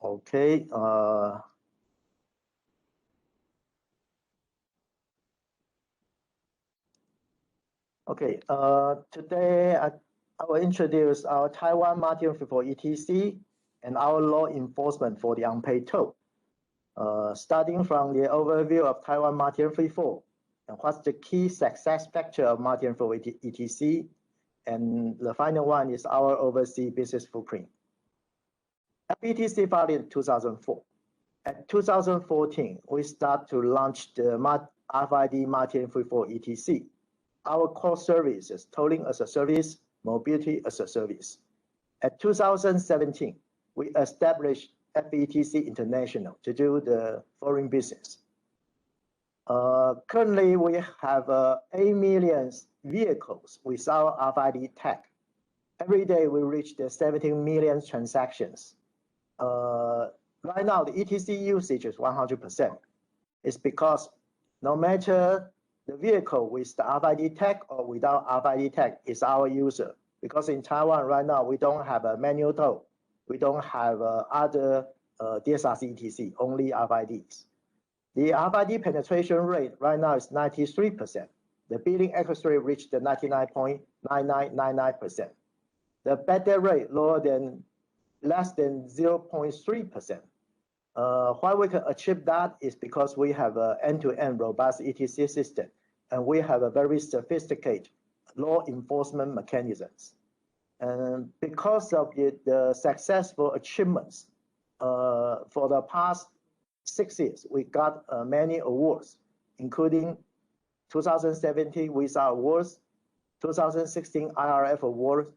Okay. Today I will introduce our Taiwan Martin for ETC and our law enforcement for the unpaid toll. Starting from the overview of Taiwan Martin 34 and what's the key success factor of Martin for ETC, and the final one is our overseas business footprint. FETC founded in 2004. At 2014, we start to launch the RFID Martin 34 ETC. Our core services, tolling as a service, mobility as a service. At 2017, we established FETC International to do the foreign business. Currently, we have 8 million vehicles with our RFID tag. Every day, we reach the 17 million transactions. Right now, the ETC usage is 100%. It's because no matter the vehicle with the RFID tag or without RFID tag is our user. Because in Taiwan right now, we don't have a manual toll. We don't have other DSRC ETC, only RFIDs. The RFID penetration rate right now is 93%. The billing accuracy rate reached the 99.9999%. The bad debt rate less than 0.3%. Why we can achieve that is because we have an end-to-end robust ETC system, and we have a very sophisticated law enforcement mechanisms. And because of the successful achievements for the past 6 years, we got many awards, including 2017 WISA Awards, 2016 IRF Awards,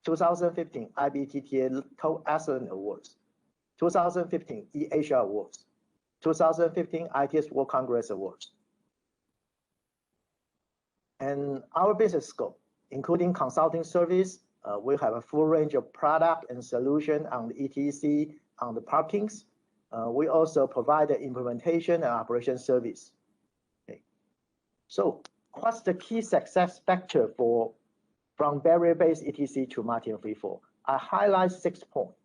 2015 IBTTA Toll Excellence Awards, 2015 eAsia Awards, 2015 ITS World Congress Awards. And our business scope, including consulting service, we have a full range of product and solution on the ETC, on the parkings. We also provide the implementation and operation service. Okay. So what's the key success factor from barrier-based ETC to Martin 34? I highlight 6 points.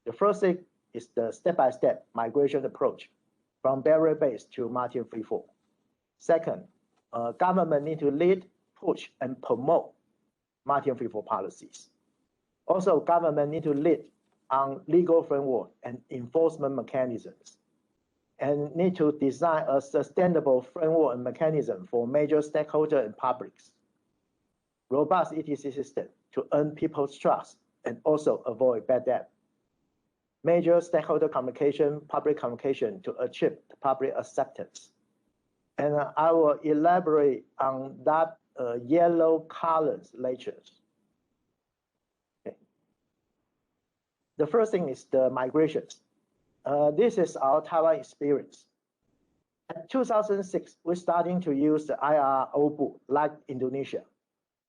The first thing is the step-by-step migration approach from barrier-based to Martin 34. Second, government need to lead, push, and promote Martin 34 policies. Also, government need to lead on legal framework and enforcement mechanisms, and need to design a sustainable framework and mechanism for major stakeholders and publics. Robust ETC system to earn people's trust and also avoid bad debt. Major stakeholder communication, public communication to achieve public acceptance. And I will elaborate on that yellow colors later. Okay. The first thing is the migrations. This is our Taiwan experience. In 2006, we're starting to use the IR old book like Indonesia.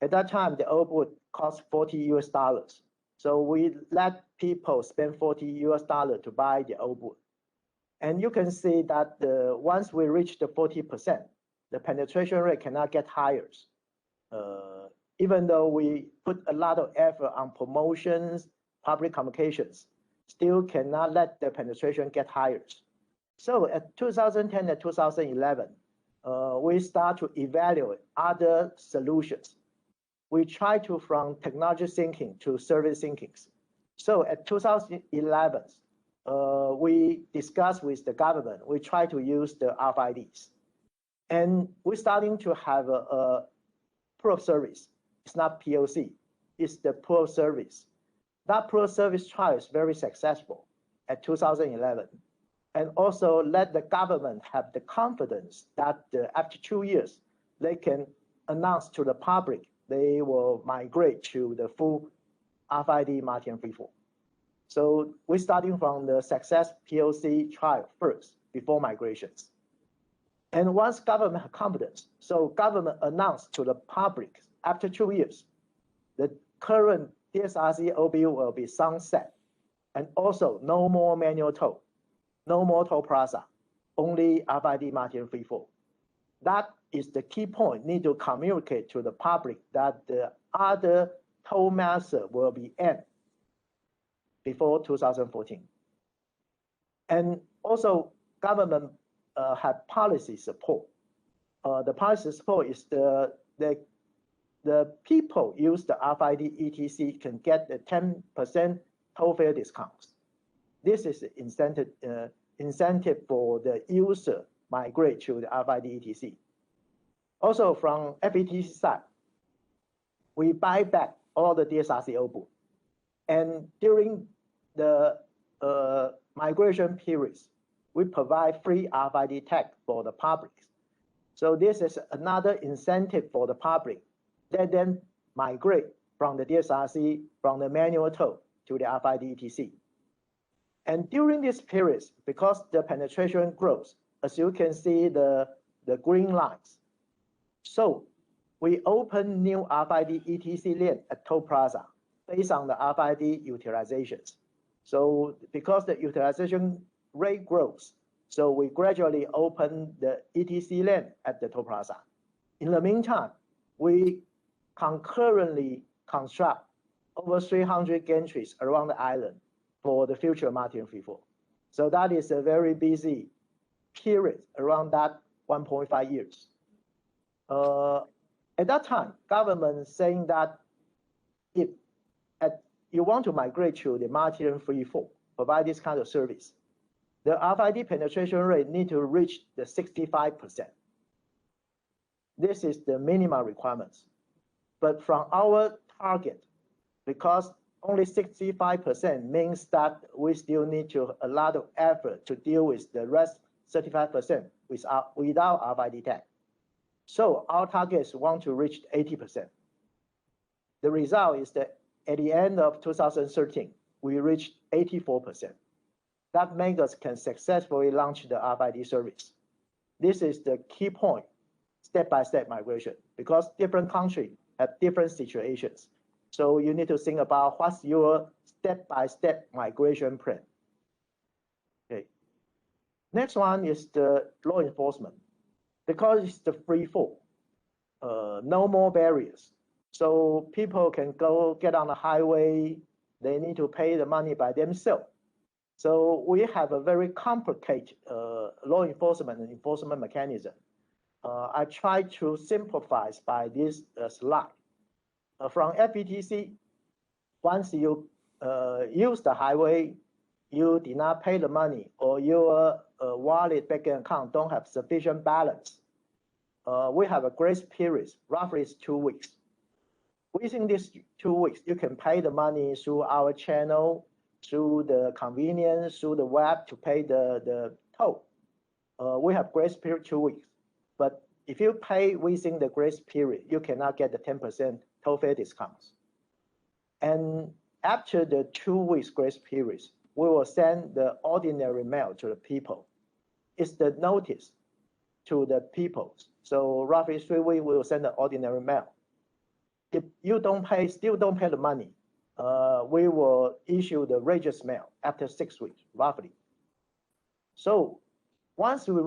At that time, the old book cost $40. So we let people spend $40 to buy the old book. And you can see that once we reach the 40%, the penetration rate cannot get higher. Even though we put a lot of effort on promotions, public communications, still cannot let the penetration get higher. So at 2010 and 2011, we start to evaluate other solutions. We try to from technology thinking to service thinking. So at 2011, we discussed with the government, we try to use the RFIDs. And we're starting to have a proof service. It's not POC, it's the proof service. That proof service trial is very successful at 2011. And also let the government have the confidence that after 2 years, they can announce to the public they will migrate to the full RFID Martin 34. So we're starting from the success POC trial first before migrations. And once government has confidence, so government announced to the public after 2 years, the current DSRC OBU will be sunset. And also no more manual toll, no more toll plaza, only RFID Martin 34. That is the key point, need to communicate to the public that the other toll master will be end before 2014. And also government have policy support. The policy support is the people use the RFID ETC can get the 10% toll fare discounts. This is incentive for the user migrate to the RFID ETC. Also from FETC side, we buy back all the DSRC old book. And during the migration periods, we provide free RFID tag for the public. So this is another incentive for the public. Let them migrate from the DSRC, from the manual toll to the RFID ETC. And during this period, because the penetration grows, as you can see the green lines. So we open new RFID ETC lane at toll plaza based on the RFID utilizations. So because the utilization rate grows, so we gradually open the ETC lane at the toll plaza. In the meantime, we concurrently construct over 300 gantries around the island for the future multi-lane free fall. So that is a very busy period around that 1.5 years. At that time, government saying that if you want to migrate to the multi-lane free fall, provide this kind of service, the RFID penetration rate need to reach the 65%. This is the minimum requirements. But from our target, because only 65% means that we still need to a lot of effort to deal with the rest 35% without RFID tag. So our target is want to reach 80%. The result is that at the end of 2013, we reached 84%. That makes us can successfully launch the RFID service. This is the key point, step-by-step migration, because different countries have different situations. So you need to think about what's your step-by-step migration plan. Okay. Next one is the law enforcement. Because it's the free fall, no more barriers. So people can go get on the highway, they need to pay the money by themselves. So we have a very complicated law enforcement and enforcement mechanism. I try to simplify by this slide. From FETC, once you use the highway, you did not pay the money or your wallet bank account don't have sufficient balance. We have a grace period, roughly it's 2 weeks. Within these 2 weeks, you can pay the money through our channel, through the convenience, through the web to pay the toll. We have grace period 2 weeks. But if you pay within the grace period, you cannot get the 10% toll fare discounts. And after the 2 weeks grace period, we will send the ordinary mail to the people. It's the notice to the people. So roughly 3 weeks, we will send the ordinary mail. If you don't pay, still don't pay the money, we will issue the registered mail after 6 weeks, roughly. So once we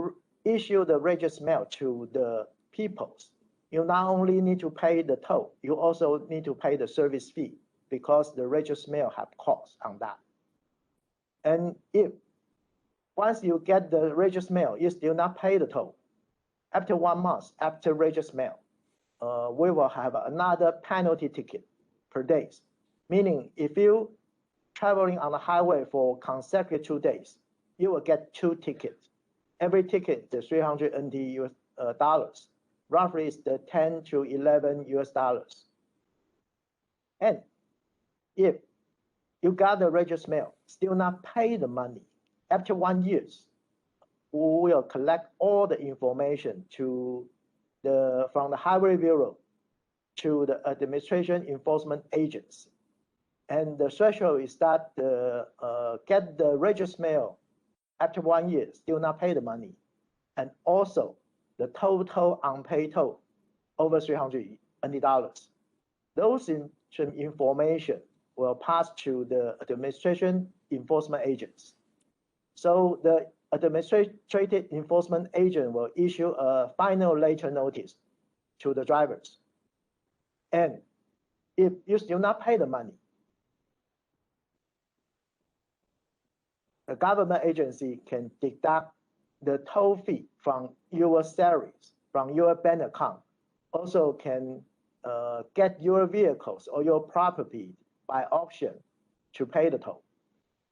issue the registered mail to the people, you not only need to pay the toll, you also need to pay the service fee because the registered mail have costs on that. And if once you get the registered mail, you still not pay the toll, after 1 month after registered mail, we will have another penalty ticket per day. Meaning if you traveling on the highway for consecutive 2 days, you will get 2 tickets. Every ticket is 300 NT dollars. Roughly is the 10 to 11 US dollars. And if you got the registered mail, still not pay the money, after 1 year, we will collect all the information from the Highway Bureau to the administration enforcement agents. And the threshold is that get the registered mail after 1 year, still not pay the money. And also the total unpaid toll over 300 NT dollars. Those information will pass to the administration enforcement agents. So the administrative enforcement agent will issue a final later notice to the drivers. And if you still not pay the money, a government agency can deduct the toll fee from your salaries, from your bank account, also can get your vehicles or your property by auction to pay the toll.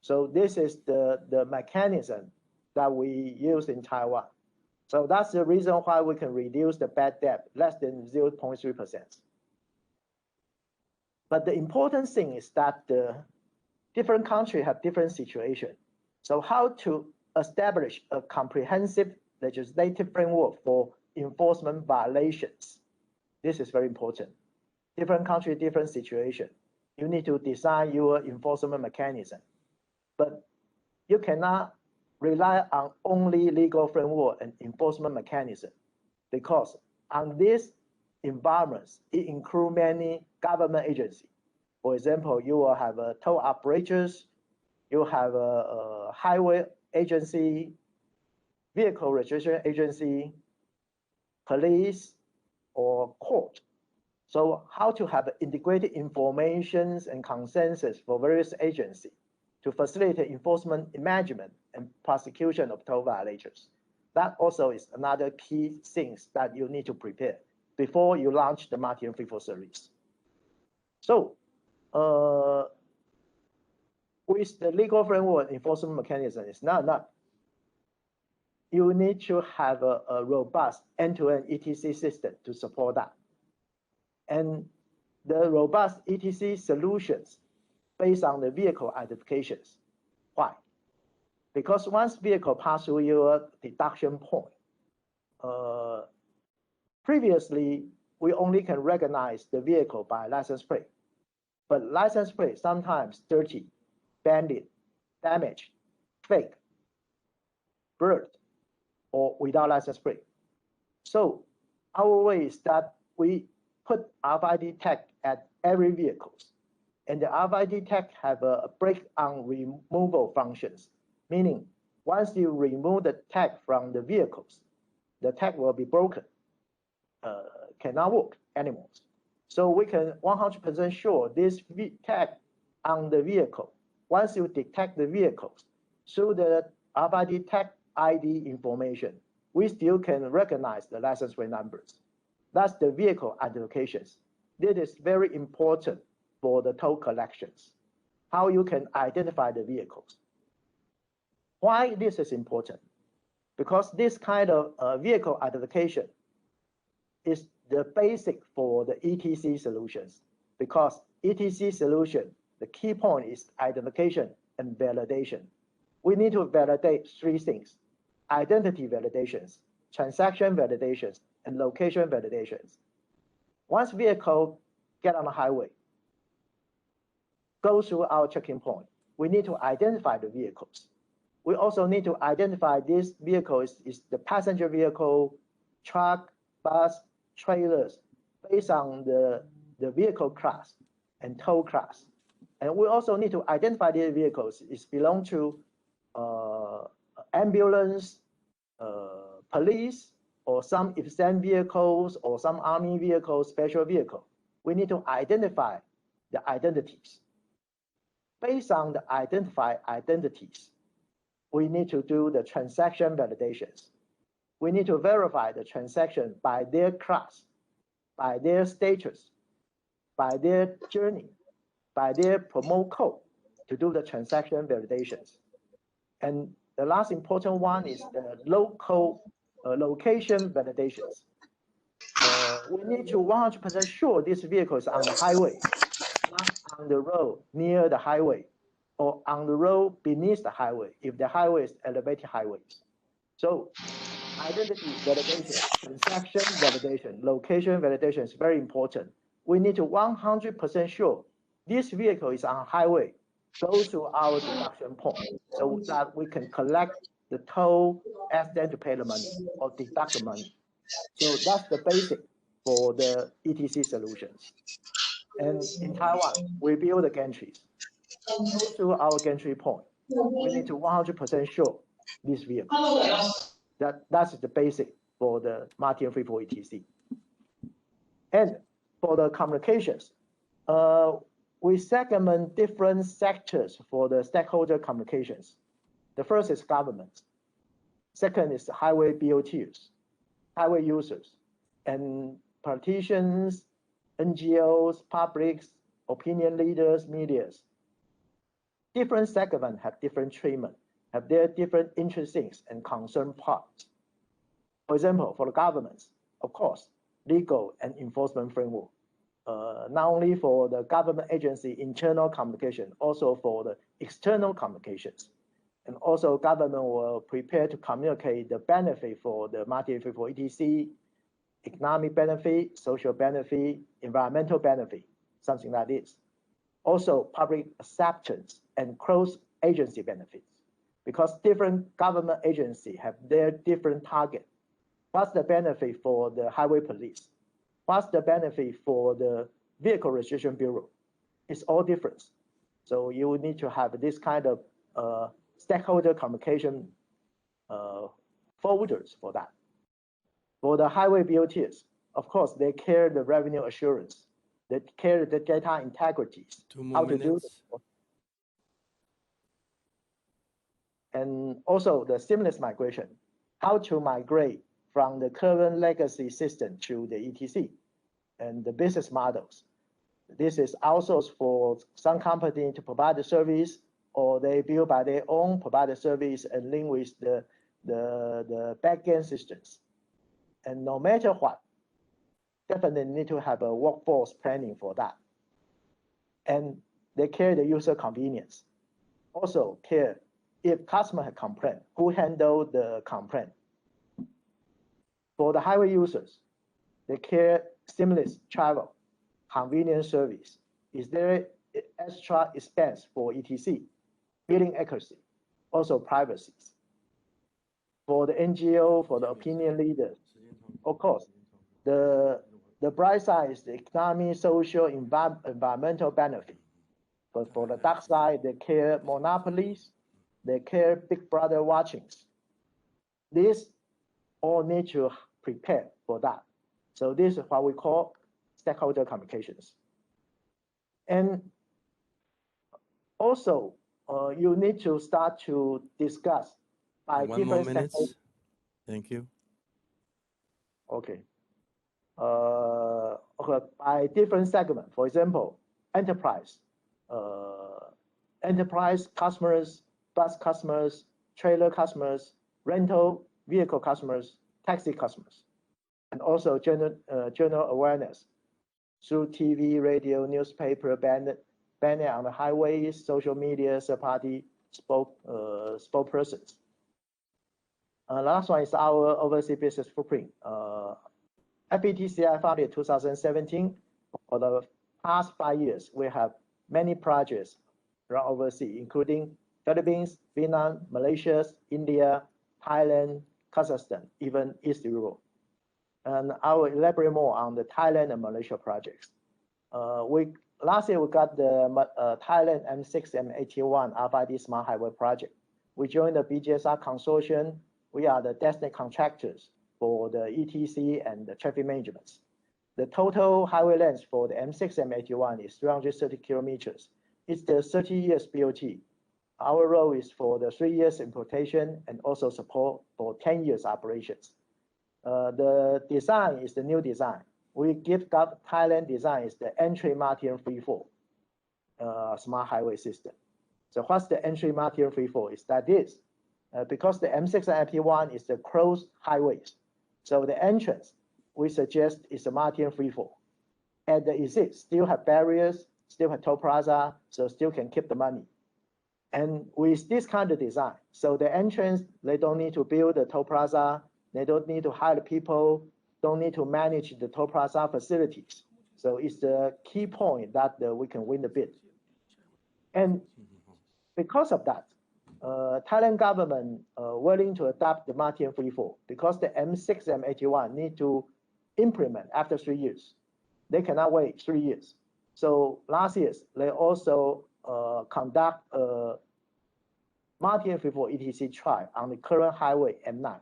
So this is the mechanism that we use in Taiwan. So that's the reason why we can reduce the bad debt less than 0.3%. But the important thing is that the different countries have different situations. So how to establish a comprehensive legislative framework for enforcement violations? This is very important. Different country, different situation. You need to design your enforcement mechanism. But you cannot rely on only legal framework and enforcement mechanism, because on these environments, it includes many government agencies. For example, you will have a toll operators, you have a highway agency, vehicle registration agency, police, or court. So how to have integrated information and consensus for various agencies to facilitate enforcement, management, and prosecution of toll violators. That also is another key things that you need to prepare before you launch the Martin Free service. So with the legal framework enforcement mechanism, it's not enough. You need to have a robust end-to-end ETC system to support that. And the robust ETC solutions based on the vehicle identifications. Why? Because once vehicle pass through your deduction point, previously we only can recognize the vehicle by license plate, but license plate sometimes dirty, banded, damaged, fake, blurred, or without license plate. So our way is that we put RFID tag at every vehicle. And the RFID tag have a break-on removal functions, meaning once you remove the tag from the vehicles, the tag will be broken, cannot work anymore. So we can 100% sure this tag on the vehicle, once you detect the vehicles through the RFID tag ID information, we still can recognize the license plate numbers. That's the vehicle identifications. This is very important for the toll collections, how you can identify the vehicles. Why this is important? Because this kind of vehicle identification is the basic for the ETC solutions. Because ETC solution, the key point is identification and validation. We need to validate three things: identity validations, transaction validations, and location validations. Once vehicle get on the highway, go through our checking point, we need to identify the vehicles. We also need to identify this vehicle is the passenger vehicle, truck, bus, trailers, based on the vehicle class and toll class. And we also need to identify these vehicles is belong to ambulance, police, or some exempt vehicles, or some army vehicles, special vehicle. We need to identify the identities. Based on the identified identities, we need to do the transaction validations. We need to verify the transaction by their class, by their status, by their journey, by their promo code to do the transaction validations. And the last important one is the local location validations. We need to 100% sure this vehicle is on the highway, not on the road near the highway, or on the road beneath the highway, if the highway is elevated highways. So identity validation, transaction validation, location validation is very important. We need to 100% sure this vehicle is on highway, goes to our deduction point, so that we can collect the toll, ask them to pay the money or deduct the money. So that's the basic for the ETC solutions. And in Taiwan, we build the gantries. Go to our gantry point. We need to 100% sure this vehicle. That's the basic for the Martin Free ETC. And for the communications, we segment different sectors for the stakeholder communications. The first is government. Second is highway BOTs, highway users, and politicians, NGOs, publics, opinion leaders, medias. Different segments have different treatment, have their different interests and concern parts. For example, for the governments, of course, legal and enforcement framework, not only for the government agency internal communication, also for the external communications. And also government will prepare to communicate the benefit for the market for ETC, economic benefit, social benefit, environmental benefit, something like this. Also public acceptance and cross agency benefits, because different government agencies have their different target. What's the benefit for the highway police? What's the benefit for the vehicle registration bureau? It's all different. So you will need to have this kind of stakeholder communication folders for that. For the highway BOTs, of course, they care the revenue assurance. They care the data integrity. 2 more minutes. And also the seamless migration, how to migrate from the current legacy system to the ETC and the business models. This is outsourced for some company to provide the service, or they build by their own, provide the service and link with the backend systems. And no matter what, definitely need to have a workforce planning for that. And they care the user convenience. Also care if customer have complaint, who handle the complaint. For the highway users, they care seamless travel, convenient service. Is there extra expense for ETC, billing accuracy, also privacy? For the NGO, for the opinion leaders, of course, the bright side is the economic, social, environmental benefit. But for the dark side, they care monopolies, they care big brother watchings. This all need to prepare for that. So this is what we call stakeholder communications. And also, you need to start to discuss by 1 different more minutes. stakeholders. Thank you. Okay. Okay, by different segment. For example, enterprise, enterprise customers, bus customers, trailer customers, rental vehicle customers, taxi customers, and also general awareness through TV, radio, newspaper, banner on the highways, social media, third-party spokespersons. Last one is our overseas business footprint. FETCI founded in 2017. For the past 5 years, we have many projects around overseas, including Philippines, Vietnam, Malaysia, India, Thailand, Kazakhstan, even East Europe. And I will elaborate more on the Thailand and Malaysia projects. Last year, we got the Thailand M6 M81 RFID Smart Highway project. We joined the BGSR consortium. We are the designated contractors for the ETC and the traffic management. The total highway length for the M6 M81 is 330 kilometers. It's the 30 years BOT. Our role is for the 3 years importation and also support for 10 years operations. The design is the new design. We give Thailand design is the entry Martin freefall smart highway system. So what's the entry Martin freefall? Is that this? Because the M6 and MP1 is the closed highways. So the entrance we suggest is a Martin freefall. And the exit still have barriers, still have toll plaza, so still can keep the money. And with this kind of design, so the entrance, they don't need to build the toll plaza, they don't need to hire people, don't need to manage the toll plaza facilities. So it's the key point that we can win the bid. And because of that, Thailand government willing to adopt the Martin freefall because the M6 and M81 need to implement after 3 years. They cannot wait 3 years. So last year, they also conduct a Martin freefall ETC trial on the current highway M9.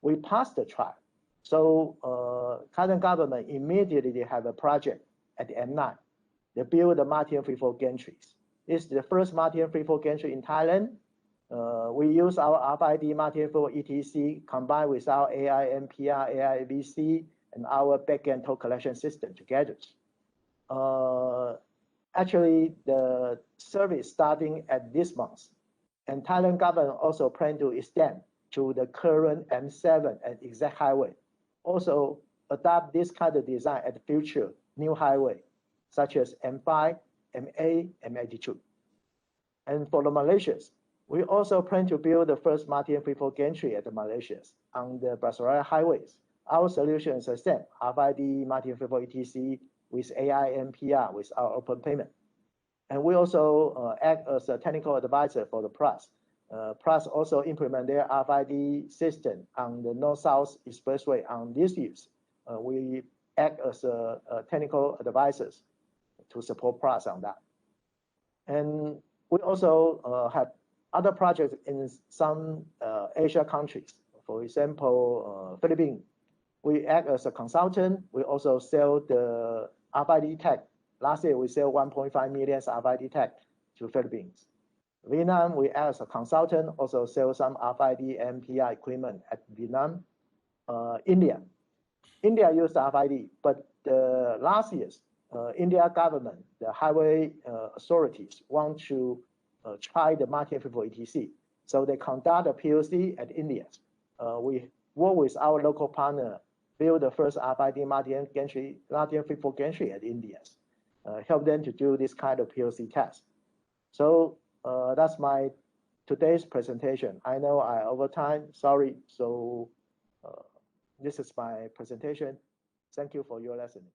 We passed the trial. So Thailand government immediately have a project at the M9. They build the Martin freefall gantries. It's the first Martin freefall gantry in Thailand. We use our RFID multi-info ETC combined with our AI MPR, AI VC, and our backend toll collection system together. Actually, the service starting at this month, and Thailand government also plan to extend to the current M7 and exact highway. Also adopt this kind of design at the future new highway, such as M5, M8, M82. And for the Malaysians, we also plan to build the first multi-info gantry at the Malaysians on the Bilateral highways. Our solution is the same, RFID multi-info ETC with AI MPR with our open payment. And we also act as a technical advisor for the Plus. Plus also implement their RFID system on the North-South Expressway on this use. We act as a technical advisors to support Plus on that. And we also have other projects in some Asia countries. For example, Philippines. We act as a consultant. We also sell the RFID tag. Last year, we sell 1.5 million RFID tag to Philippines. Vietnam, we act as a consultant, also sell some RFID MPR equipment at Vietnam. India used RFID, but last year, India government, the highway authorities want to try the multi-info ETC. So they conduct a POC at India. We work with our local partner, build the first RFID multi-info gantry at India. Help them to do this kind of POC test. So that's my today's presentation. I know I over time, sorry. So this is my presentation. Thank you for your listening.